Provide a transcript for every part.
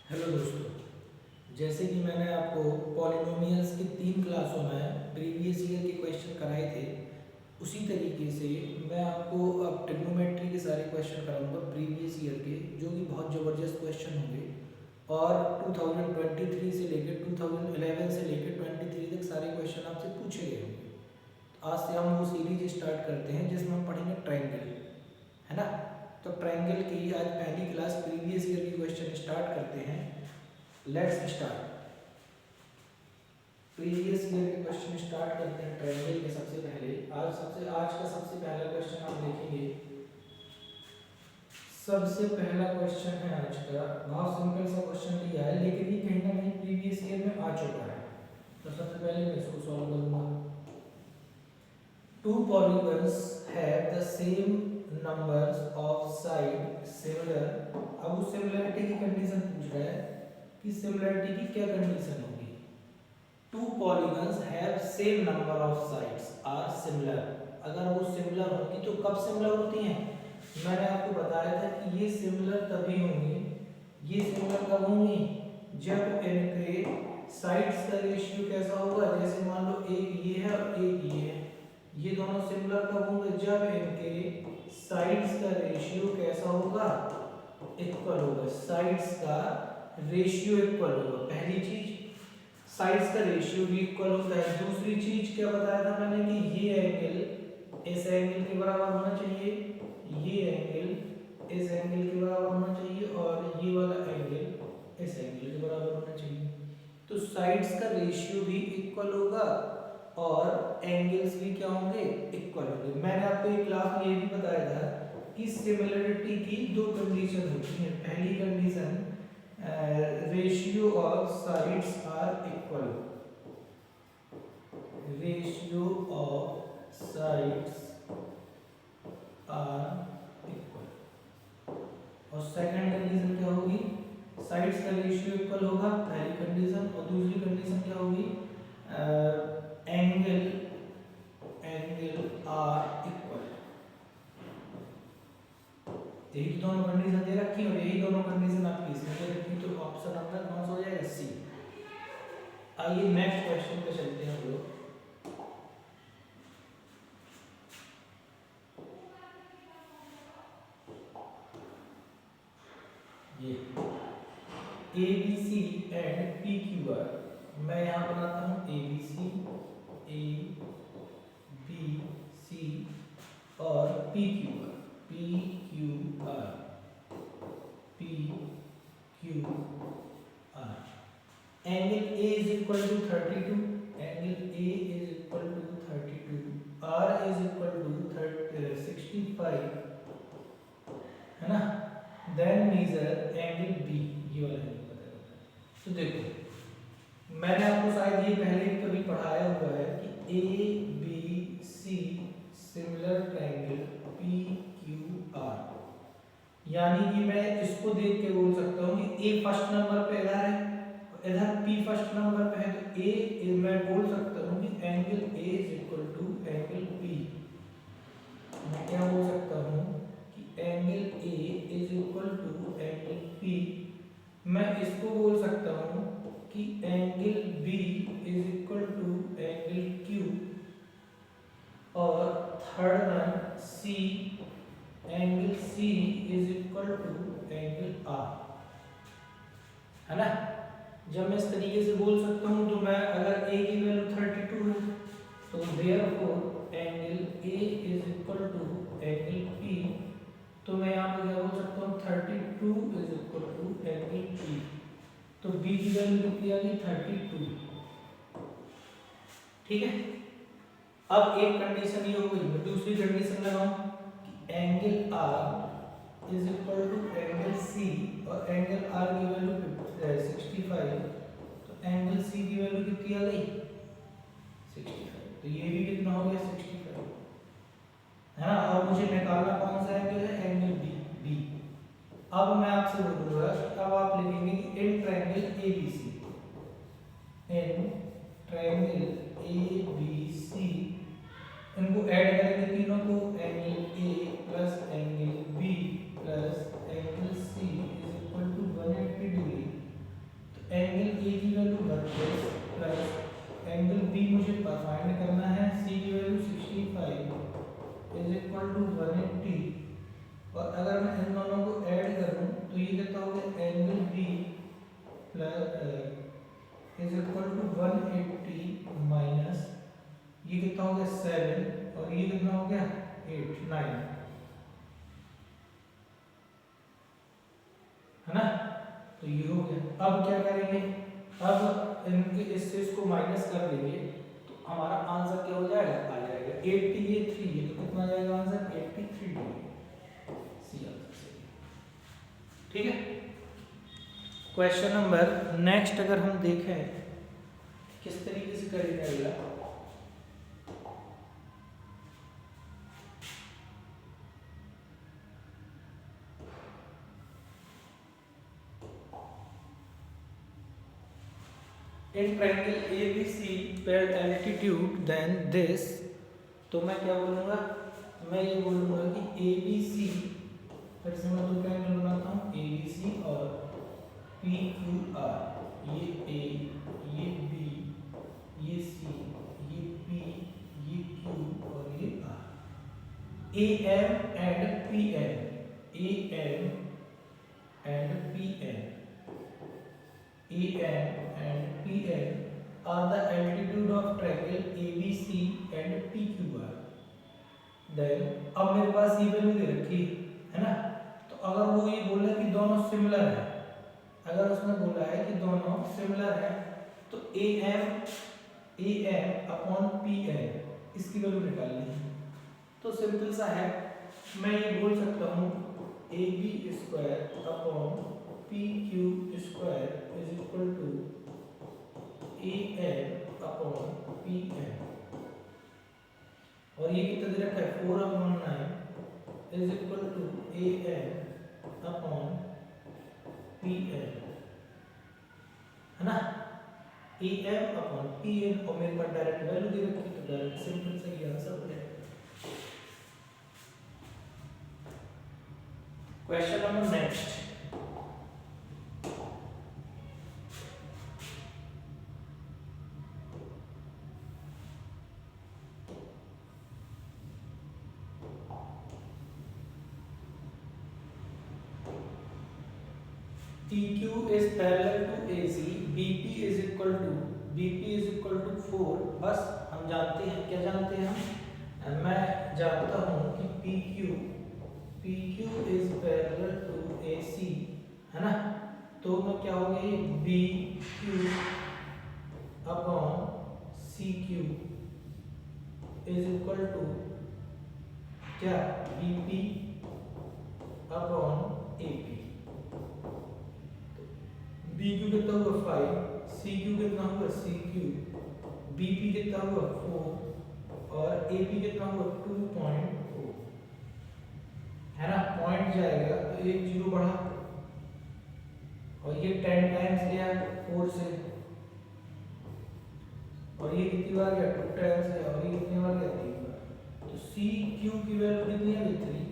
Hello दोस्तों, जैसे कि मैंने आपको पॉलिनोमियल्स की 3 क्लासों में प्रीवियस ईयर के क्वेश्चन कराए थे, उसी तरीके से मैं आपको अब ट्रिग्नोमेट्री के सारे क्वेश्चन कराऊंगा प्रीवियस ईयर के, जो कि बहुत ज़बरदस्त क्वेश्चन होंगे। और 2023 से लेकर 2011 से लेकर 23 तक सारे क्वेश्चन आपसे पूछे गए होंगे। आज से हम वो सीरीज स्टार्ट करते हैं जिसमें हम पढ़ेंगे ट्रायंगल, है ना। तो ट्रायंगल की आज पहली क्लास प्रीवियस ईयर की क्वेश्चन स्टार्ट करते हैं। Let's start. प्रीवियस ईयर के क्वेश्चन स्टार्ट करते हैं ट्रायंगल के। सबसे पहले आज का सबसे पहला क्वेश्चन आप देखेंगे। सबसे पहला क्वेश्चन है आज का, बहुत सिंपल सा क्वेश्चन दिया है, लेकिन ये कहीं ना कहीं प्रीवियस ईयर में आ चुका है। तो सबसे पहले मैं इसको सॉल्व करूंगा। To polygons have the same numbers of side similar. अब उस सिमिलरिटी की कंडीशन पूछ रहा है कि सिमिलरिटी की क्या कंडीशन होगी। Two polygons have same number of sides are similar. अगर वो सिमिलर होंगी तो कब सिमिलर होती हैं? मैंने आपको बताया था कि ये सिमिलर तभी होंगी, ये सिमिलर कब होंगी जब इनके साइड्स का रेशियो कैसा होगा। जैसे मान लो एक ये है और एक ये है, ये दोनों सिमिलर कब होंगे जब इनके साइड्स का रेशियो कैसा होगा, इक्वल होगा। साइड्स का रेशियो इक्वल होगा। पहली चीज साइड्स का रेशियो भी इक्वल होता है। दूसरी चीज क्या बताया था मैंने कि ये एंगल इस एंगल के बराबर होना चाहिए, ये एंगल इस एंगल के बराबर होना चाहिए और ये वाला एंगल इस एंगल के बराबर होना चाहिए। तो साइड्स का रेशियो भी इक्वल होगा और एंगल्स भी क्या होंगे, इक्वल होंगे। मैंने आपको एक क्लास में ये भी बताया था कि सिमिलरिटी की दो कंडीशन होती हैं। पहली condition ratio of sides are equal, ratio of sides are equal. और सेकंड कंडीशन क्या होगी, साइड्स का रेशियो इक्वल होगा, पहली कंडीशन। और दूसरी कंडीशन क्या होगी, एंगल आर इक्वल। यही दोनों कंडीशन दे रखी और यही दोनों कंडीशन आपकी इसमें दे रखी, तो ऑप्शन आपका कौन सा हो जाएगा, सी। आइए नेक्स्ट क्वेश्चन पे चलते हैं हम लोग। ये A B C and P Q R, मैं यहाँ बनाता हूँ ए बी सी और P Q R. Angle A is equal to 32, angle A is equal to 32, R is equal to 65, है ना। देन मेजर एंगल बी, ये वाला angle पता है। तो देखो मैंने आपको शायद ये पहले भी कभी पढ़ाया हुआ है कि A B C similar triangle P Q R, यानी कि मैं इसको देख के बोल सकता हूँ कि ए फर्स्ट नंबर पे इधर है, इधर पी फर्स्ट नंबर पे है, तो ए मैं बोल सकता हूँ कि angle A is equal to angle P. मैं क्या बोल सकता हूँ कि angle A is equal to angle P. मैं इसको बोल सकता हूँ कि angle B is equal to angle Q. और third one C, angle C is equal to angle R, है ना। जब मैं इस तरीके से बोल सकता हूँ तो मैं अगर ए की वैल्यू 32 है तो therefore angle A is equal to angle P. तो मैं यहाँ पे क्या बोल सकता हूँ 32 is equal to angle P. तो बी की वैल्यू कितनी आ गई 32, ठीक है। अब एक कंडीशन ये हो गई, मैं दूसरी कंडीशन लगाऊं कि angle R is equal to angle C और एंगल आर की वैल्यू 65, तो एंगल सी की वैल्यू कितनी आ गई 65। तो ये भी कितना हो गया 65, है ना। और मुझे निकालना कौन सा एंगल है, एंगल बी। अब मैं आपसे बोलूंगा, अब आप लिखेंगे कि in triangle ABC, in triangle ABC, इनको ऐड करेंगे तीनों को, angle A plus angle B plus angle C is equal to 180 degree is equal to 180 और अगर मैं इन दोनों को ऐड करूं तो ये कितना हो गया angle B plus is equal to 180 minus ये कितना हो गया 7 और ये कितना हो गया 8 9 है ना। तो ये हो गया। अब क्या करेंगे, अब इनके इससे इसको माइनस कर देंगे तो हमारा आंसर क्या हो जाएगा, आ जाएगा 80 ये 3 ये तो कितना आ जाएगा आंसर 83 डिग्री। सी आंसर सही। ठीक है। क्वेश्चन नंबर नेक्स्ट अगर हम देखें किस तरीके से करेंगे, in triangle ABC paired altitude then this, तो मैं क्या बोलूँगा, मैं ये बोलूँगा कि ABC फिर से मैं दो ट्रायंगल बनाता हूँ ABC और PQR, ये A ये B ये C ये P ये Q और ये R, AM and PM, AM and PM, AM and PM are the altitude of triangle ABC and PQR. Then अब मेरे पास ये वैल्यू दे रखी है ना, तो अगर वो ये बोला कि दोनों सिमिलर है, अगर उसने बोला है कि दोनों सिमिलर है तो AM अपॉन PM इसकी वैल्यू निकालनी है। तो सिंपल सा है, मैं ये बोल सकता हूँ AB square upon PQ square is equal to AM upon PM और ये कितना दे रखा है 4/9 is equal to AM upon PM, है ना। AM अपॉन PM और मेरे पास डायरेक्ट वैल्यू दे रखी है तो डायरेक्ट सिंपल से ये आंसर हो जाएगा। Question number next, PQ is parallel to AC, BP is equal to 4। बस हम जानते हैं, क्या जानते हैं हम, मैं जानता हूँ कि PQ is parallel to AC, है ना। तो मैं क्या हो गई BQ upon CQ is equal to क्या BP अपॉन AP। BQ कितना हुआ 5, CQ कितना हुआ CQ, BP कितना हुआ 4 और AP कितना हुआ 2.4, है ना। पॉइंट जाएगा तो एक जीरो बढ़ा और ये 10 टाइम्स गया 4 से और ये कितनी बार गया 2 टाइम्स है और ये कितनी बार गया 3 बार। तो CQ की वैल्यू कितनी है 3,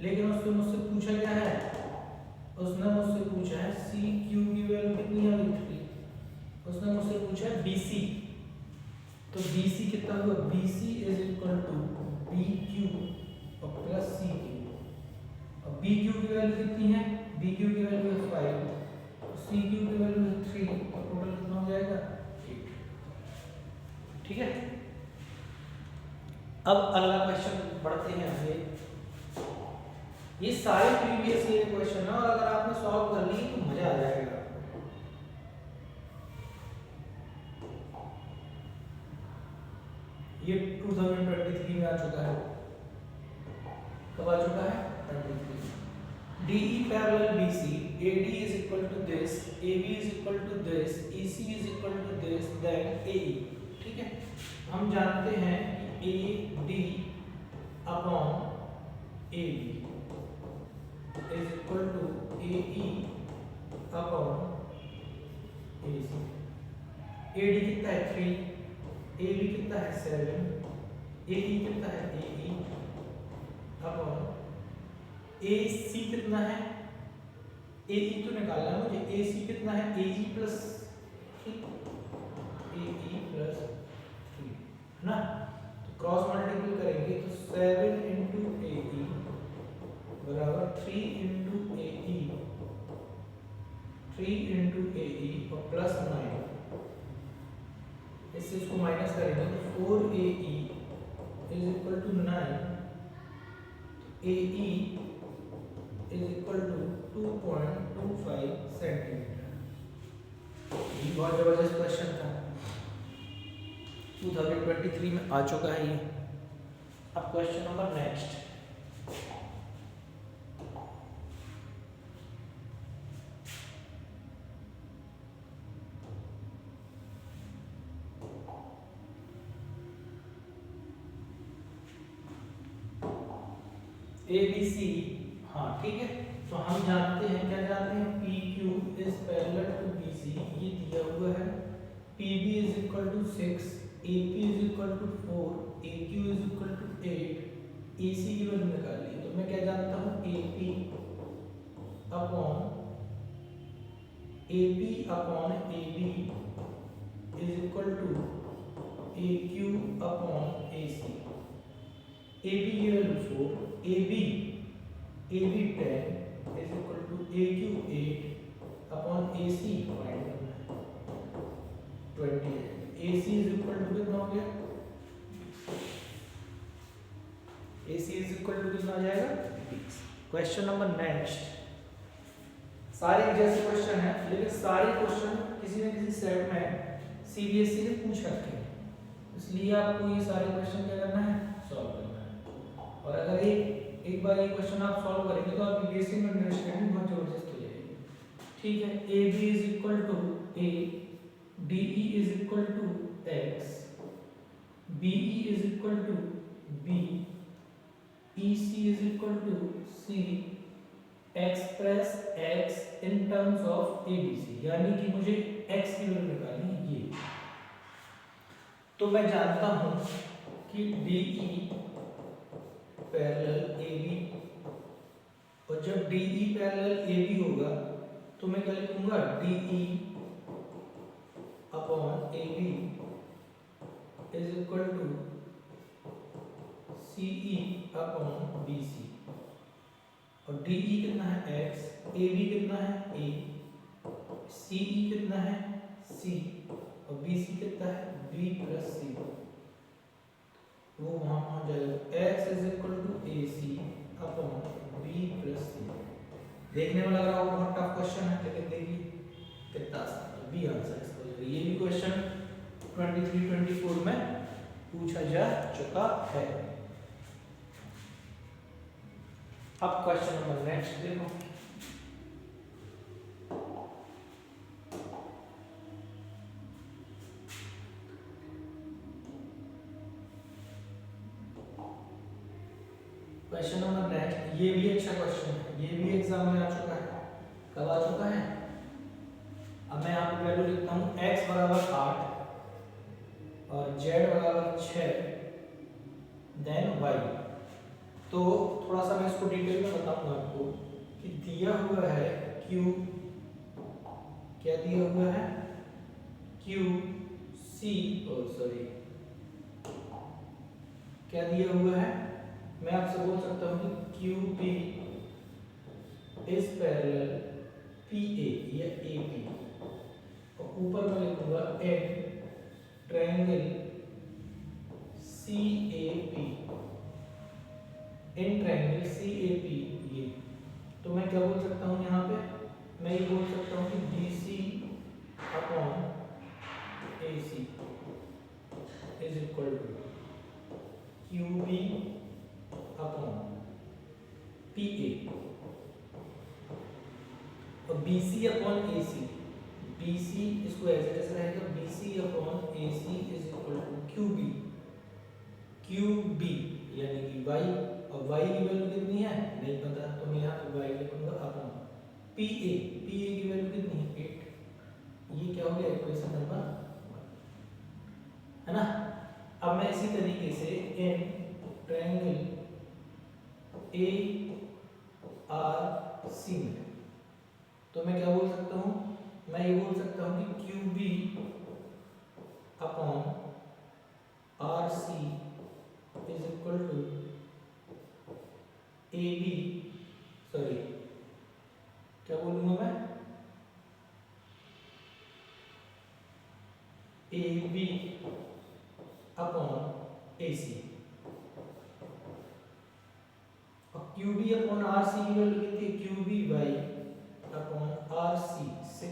लेकिन उसने मुझसे पूछा क्या है, उसने मुझसे पूछा है CQ की वैल्यू कितनी है 3, उसने मुझसे पूछा है BC, तो BC कितना हुआ BC is equal to BQ और प्लस CQ और BQ की वैल्यू कितनी है, BQ की वैल्यू है 5, CQ की वैल्यू है 3, तो टोटल कितना हो जाएगा 8। ठीक है। अब अगला क्वेश्चन बढ़ते हैं आगे। ये सारे प्रीवियस ईयर क्वेश्चन है और अगर आपने सॉल्व कर लिए तो मजा आ जाएगा। ये 2023 में आ चुका है, कब आ चुका है 23। DE parallel BC, AD is equal to this, AB is equal to this, EC is equal to this, then AE। ठीक है, हम जानते हैं कि AD upon AB is equal to AE upon AC। AD कितना है 3, AB कितना है 7, AE कितना है AE अपॉन AC कितना है, AE तो निकालना है मुझे, AC कितना है AE प्लस 3, है ना। तो क्रॉस मल्टीपल करेंगे तो 7 इंटू ए ई बराबर 3 इंटू ए ई, 3 इंटू ए ई और प्लस 9, इससे इसको माइनस करेंगे तो 4 A E is equal to 9, A E is equal to 2.25 centimetre. ये बहुत जबरदस्त क्वेश्चन था, 2023 में आ चुका है ये। अब question number next, A B C. हाँ ठीक है, तो हम जानते हैं, क्या जानते हैं, P Q is parallel to B C, ये दिया हुआ है। P B is equal to 6, A P is equal to 4, A Q is equal to 8, A C की वैल्यू निकाली। तो मैं क्या जानता हूँ, A P upon A B is equal to A Q upon A C. A B की value 4, A B 10 is equal to A Q 8 upon A C 20। A C is equal to कितना हो गया, A C is equal to कितना आ जाएगा 20। Question number next, सारे जैसे question है लेकिन सारे क्वेश्चन किसी न किसी सेट में सीबीएसई ने पूछ रखे हैं, इसलिए आपको ये सारे क्वेश्चन क्या करना है, सॉल्व करना है। और अगर एक बार ये क्वेश्चन आप सॉल्व करेंगे तो आपकी बेसिक अंडरस्टैंडिंग बहुत जबरदस्त हो जाएगी। ठीक है, A B is equal to A, D E is equal to X, B E is equal to B, E C is equal to C, express X in terms of A B C, यानी कि मुझे x की value निकालनी है ये। तो मैं जानता हूं कि D E parallel A B, और जब D E parallel A B होगा तो मैं क्या लिखूंगा, D E upon A B is equal to C E upon B C. और डी ई कितना है x, ए बी कितना है a, सी ई कितना है c, और बी सी कितना है b प्लस सी, वो वहां पहुंच जाएगा x is equal to A C upon B plus C. देखने में लग रहा होगा बहुत टफ क्वेश्चन है, लेकिन देखिए कितना आसान है, बी आंसर इसका। ये भी क्वेश्चन 23-24 में पूछा जा चुका है। अब क्वेश्चन नंबर नेक्स्ट देखो, क्वेश्चन नंबर नेक्स्ट, ये भी अच्छा क्वेश्चन है, ये भी एग्जाम में आ चुका है। कब आ चुका है, अब मैं यहाँ पे वैल्यू लिखता हूँ, x बराबर 8 और z बराबर 6 देन y। तो थोड़ा सा मैं इसको डिटेल में बताऊंगा आपको कि दिया हुआ है Q, क्या दिया हुआ है, Q C, क्या दिया हुआ है, मैं आपसे बोल सकता हूँ कि Q P is parallel P A या ए पी, और ऊपर मैं लिखूंगा in triangle C A P, in triangle C A P ये। तो मैं क्या बोल सकता हूँ यहाँ पे, मैं ये बोल सकता हूँ कि B C upon A C is equal to Q B upon P A, और B C upon A C, B C इसको ऐसे कैसे रहेगा, B C upon A C is equal to Q B यानी कि y, और y की value कितनी है नहीं पता, तो मैं यहाँ पे y लिखूंगा अपॉन पी ए की वैल्यू कितनी है 8। ये क्या हो गया, इक्वेशन नंबर 1 है ना। अब मैं इसी तरीके से in triangle A R C में, तो मैं क्या बोल सकता हूँ, मैं ये बोल सकता हूँ कि Q B upon R C is equal to A B, sorry क्या बोलूंगा मैं, A B upon A C, और Q B upon R C की वैल्यू कितनी है, Q B Y upon R सी